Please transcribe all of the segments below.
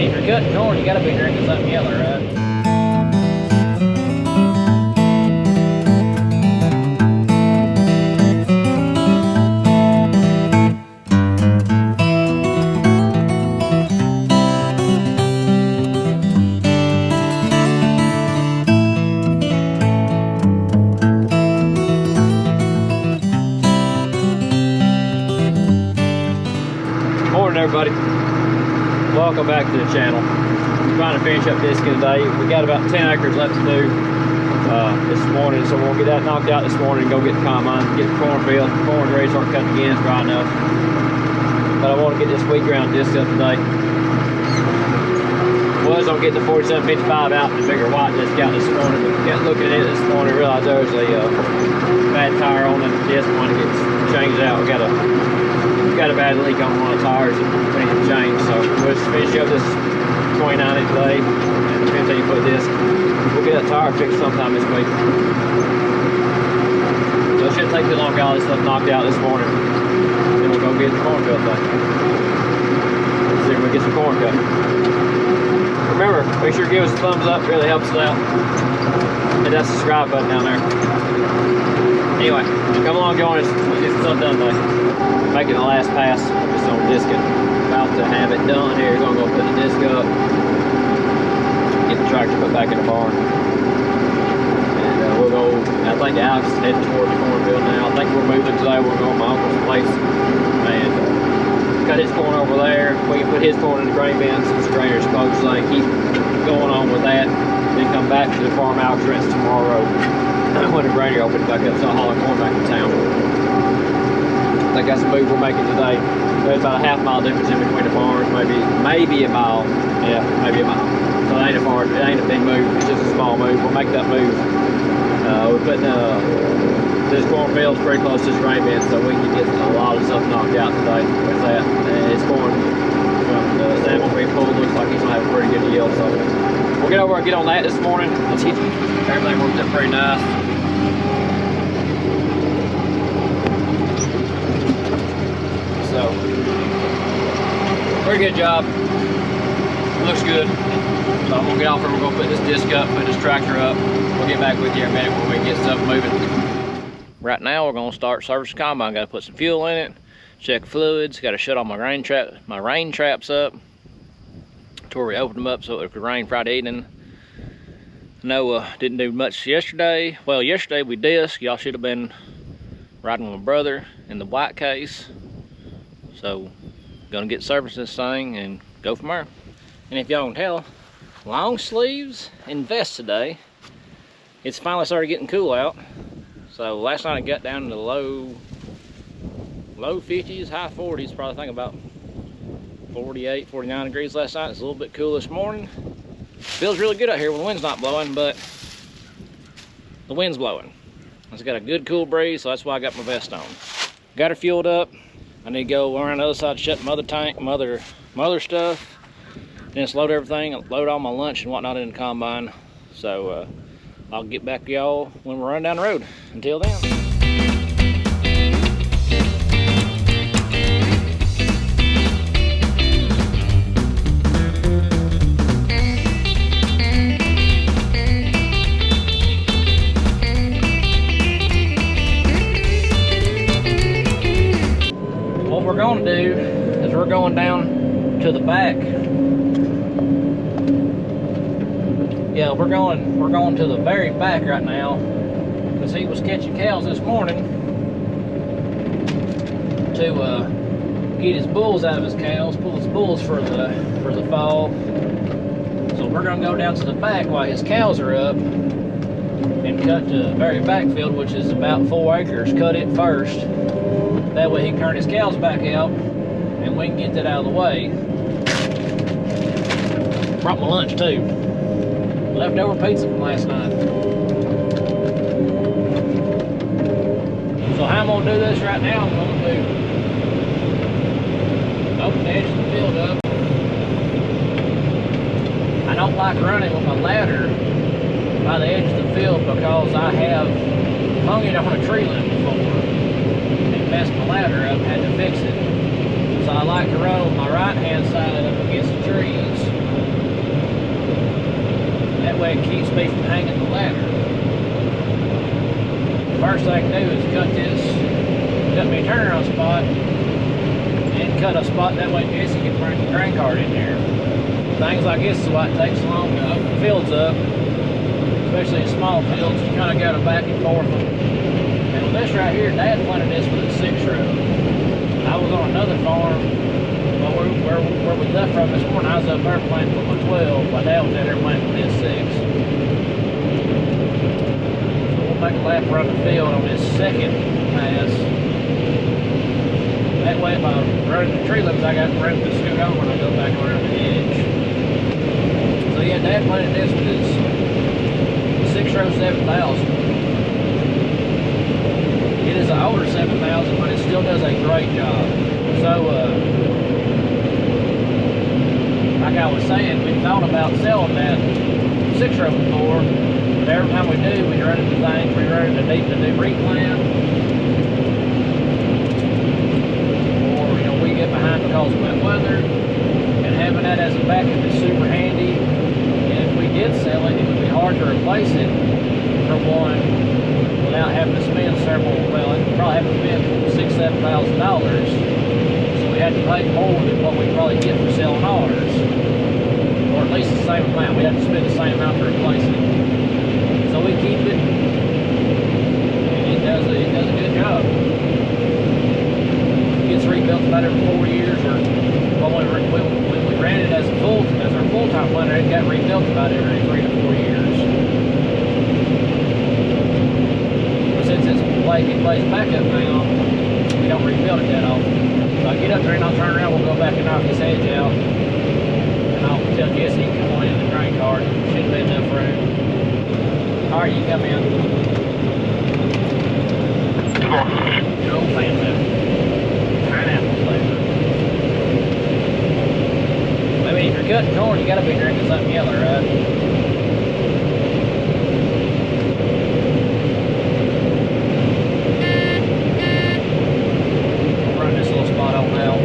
if you're cutting corn, you gotta be drinking something yellow, right? Everybody, welcome back to the channel. We're trying to finish up disking today. We got about 10 acres left to do this morning, so we'll get that knocked out this morning and go get the combine, get the cornfield. The corn's ready to start cutting again, it's dry enough. But I want to get this wheat ground disc up today. Was on getting the 4755 out, the bigger white disc out this morning, but got looking at it this morning, realized there was a bad tire on the disc when it gets changed out. We got a bad leak on one of the tires and we need to change, so we'll just finish up this 29-inch blade and 15-foot disc. We'll get that tire fixed sometime this week. So it shouldn't take too long to get all this stuff knocked out this morning. Then we'll go get the cornfield done. Let's see if we can get some corn cut. Remember, make sure you give us a thumbs up, it really helps us out. Hit that subscribe button down there. Anyway, come along, join us. Let's get some stuff done today. Making the last pass just on discing. About to have it done here. Gonna go put the disc up, get the tractor put back in the barn, and we'll go. I think Alex is heading toward the cornfield now. I think we're moving today. We're going to my uncle's place and got his corn over there. We can put his corn in the grain bin since the grainer is closed today. Keep going on with that. Then come back to the farm Alex rents tomorrow when the grainer opens back up. So I'll haul corn back to town. I think that's the move we're making today. There's about a half-mile difference in between the farms, maybe a mile. Yeah, maybe a mile. So it ain't a big move, it's just a small move. We'll make that move. We're putting this cornfield's pretty close to this grain bin, so we can get a lot of stuff knocked out today with that. And it's corn from the sample we pulled, looks like he's gonna have a pretty good yield. So we'll get over and get on that this morning. Everything worked out pretty nice. So, pretty good job. Looks good. So I'm gonna get off here. We're gonna put this disc up, put this tractor up. We'll get back with you in a minute when we get stuff moving. Right now, we're gonna start servicing the combine. Got to put some fuel in it, check fluids. Got to shut all my rain traps up to where we opened them up so it could rain Friday evening. No, didn't do much yesterday. Well, yesterday we disc. Y'all should have been riding with my brother in the white case. So, gonna get serviced this thing and go from there. And if y'all can tell, long sleeves and vest today. It's finally started getting cool out. So last night it got down to the low 50s, high 40s, probably think about 48, 49 degrees last night. It's a little bit cool this morning. Feels really good out here when the wind's not blowing, but the wind's blowing. It's got a good cool breeze, so that's why I got my vest on. Got her fueled up. I need to go around the other side, shut my other tank, my other stuff. Then just load everything, load all my lunch and whatnot in the combine. So I'll get back to y'all when we're running down the road. Until then. What we're going to do is we're going down to the back. Yeah, we're going to the very back right now because he was catching cows this morning to get his bulls out of his cows, pull his bulls for the fall. So we're going to go down to the back while his cows are up and cut the very back field, which is about 4 acres. Cut it first. That way he can turn his cows back out and we can get that out of the way. Brought my lunch too. Leftover pizza from last night. So how I'm gonna do this right now, I'm gonna open the edge of the field up. I don't like running with my ladder by the edge of the field because I have hung it on a tree limb before and messed my ladder up, had to fix it. So I like to run with my right hand side up against the trees me from hanging the ladder. First thing to do is cut me a turnaround spot and cut a spot that way Jesse can bring the grain cart in there. Things like this is why it takes so long to open the fields up, especially in small fields. You kind of got to back and forth. And with this right here, Dad planted this with a 6-row. I was on another farm, where we left from this morning. I was up there planting with my 12. My dad was out there planting with his 6. So we'll make a lap around the field on this second pass. That way, if I run the tree limbs, I got room to scoot on when I go back around the edge. So yeah, Dad planted this with his 6-row 7000. It is an older 7000, but it still does a great job. So, like I was saying, we thought about selling that 6-row before, but every time we do, we run into things. We run into needing to do replant, or we get behind because of wet weather. And having that as a backup is super handy. And if we did sell it, it would be hard to replace it for one without having to spend probably have to spend $6,000–7,000. So we had to pay more than what we probably get for selling ours, or at least the same amount. We had to spend the same amount to replace it. So we keep it, and it does a good job. It gets rebuilt about every 4 years, or when we ran it as our full-time planter, it got rebuilt about every 3 to 4 years. But since it plays backup now, we don't rebuild it that often. So I get up there and I'll turn around, we'll go back and knock his edge out, and I'll tell Jesse he can come on in the grain cart. Shouldn't be enough room. Alright, you come in. Good old family. Pineapple flavor. I mean, if you're cutting corn, you gotta be drinking something yellow, right? Run this little spot on out.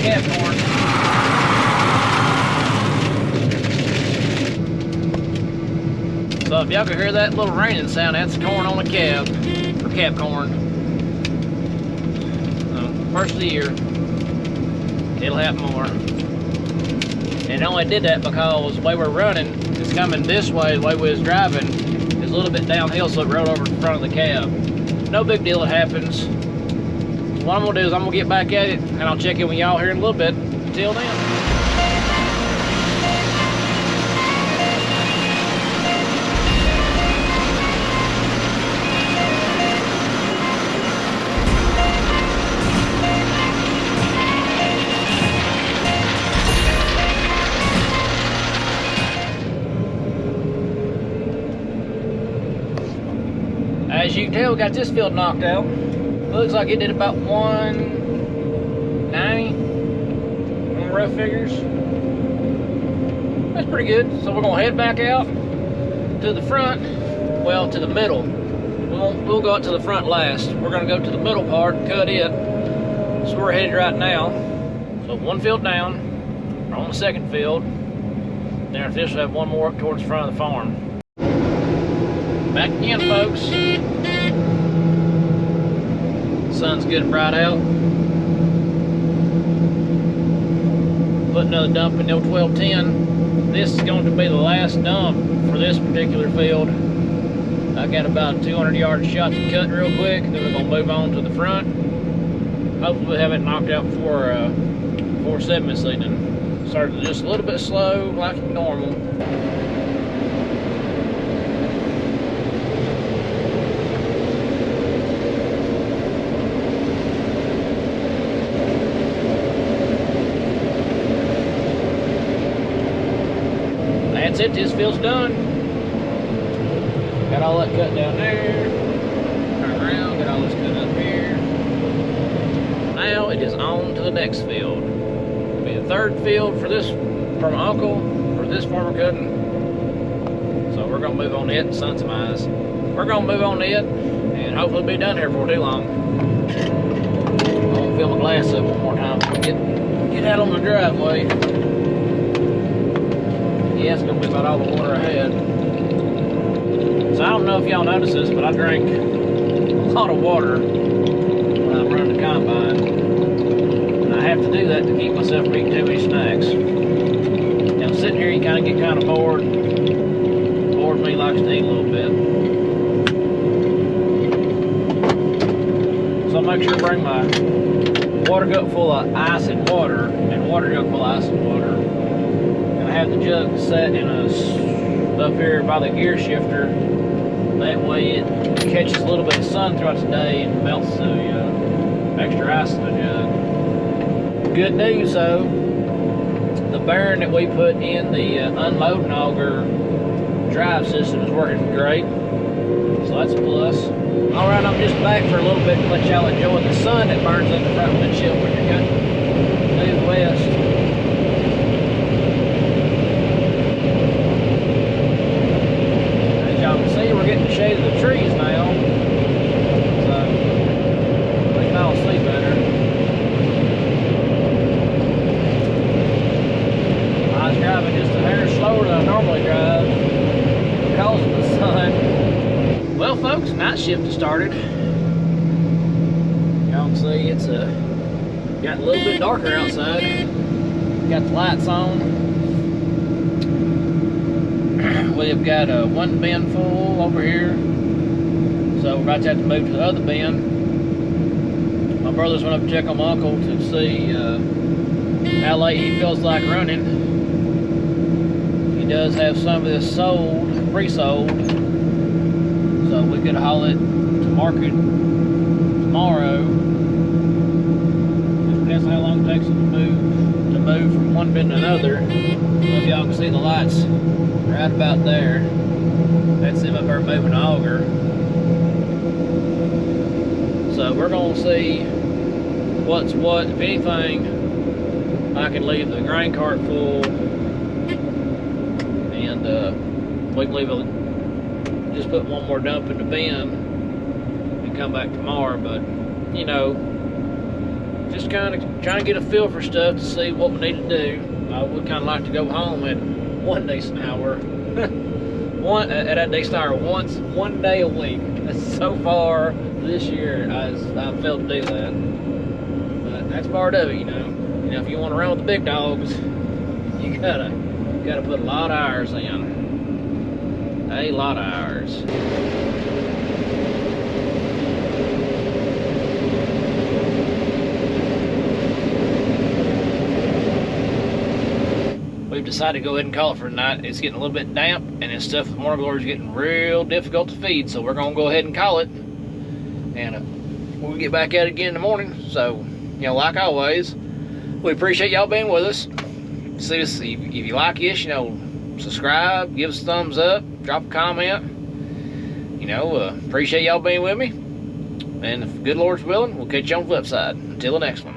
Cab corn. So if y'all can hear that little raining sound, that's corn on a cab, or cab corn. First of the year, it'll have more. And I only did that because the way we're running, it's coming this way, the way we was driving, is a little bit downhill, so it rode over the front of the cab. No big deal, it happens. What I'm gonna do is I'm gonna get back at it, and I'll check in with y'all here in a little bit. Until then. As you can tell, we got this field knocked out. Looks like it did about 190 on rough figures. That's pretty good. So we're gonna head back out to the front, well, to the middle. We'll go out to the front last. We're gonna go to the middle part and cut it. So we're headed right now. So one field down, we're on the second field. Then after this, we'll have one more up towards the front of the farm. Back again, folks. Sun's good and bright out. Put another dump in the 1210. This is going to be the last dump for this particular field. I got about 200 yard shot to cut real quick, then we're going to move on to the front. Hopefully we'll have it knocked out before 7 season. Started just a little bit slow, like normal. That's it, this field's done. Got all that cut down there. Turn around, got all this cut up here. Now it is on to the next field. It'll be the third field for this, for my uncle, for this farmer cutting. So we're gonna move on to it, sun some eyes. We're gonna move on to it and and hopefully be done here before too long. I won't fill my glass up one more time before we get out on the driveway. Yeah, it's gonna be about all the water I had. So I don't know if y'all notice this, but I drink a lot of water when I'm running the combine. And I have to do that to keep myself from eating too many snacks. Now sitting here, you kind of get kind of bored. Bored me likes to eat a little bit. So I'll make sure to bring my water jug full of ice and water, and water jug full of ice and water. And I have the jug set in a up here by the gear shifter. That way it catches a little bit of sun throughout the day and melts the extra ice in the jug. Good news though, the bearing that we put in the unloading auger drive system is working great, so that's a plus. Alright, I'm just back for a little bit to let y'all enjoy the sun that burns in the front windshield when you're cutting due west. As y'all can see, we're getting the shade of the trees now, so we can all see better. I was driving just a hair slower than I normally drive because of the sun. Well folks, night shift has started. Y'all can see it's got a little bit darker outside. Got the lights on. We've got one bin full over here. So we're about to have to move to the other bin. My brothers went up to check on my uncle to see how late he feels like running. He does have some of this sold, pre-sold. So we could haul it to market tomorrow. It depends on how long it takes it to move from one bin to another. So if y'all can see the lights right about there, that's them up there moving the auger. So we're gonna see what's what. If anything, I can leave the grain cart full, and we can leave it. Just put one more dump in the bin and come back tomorrow, but you know, just kind of trying to get a feel for stuff to see what we need to do. I would kind of like to go home at one decent hour. One day a week. So far this year, I've failed to do that, but that's part of it, you know. You know, if you want to run with the big dogs, you gotta put a lot of hours in. A lot of hours. We've decided to go ahead and call it for tonight. It's getting a little bit damp, and this stuff with morning glory is getting real difficult to feed, so we're gonna go ahead and call it. And we'll get back at it again in the morning. So, you know, like always, we appreciate y'all being with us. See us, if you like this, you know, subscribe, give us a thumbs up, drop a comment. You know, appreciate y'all being with me. And if good Lord's willing, we'll catch you on the flip side. Until the next one.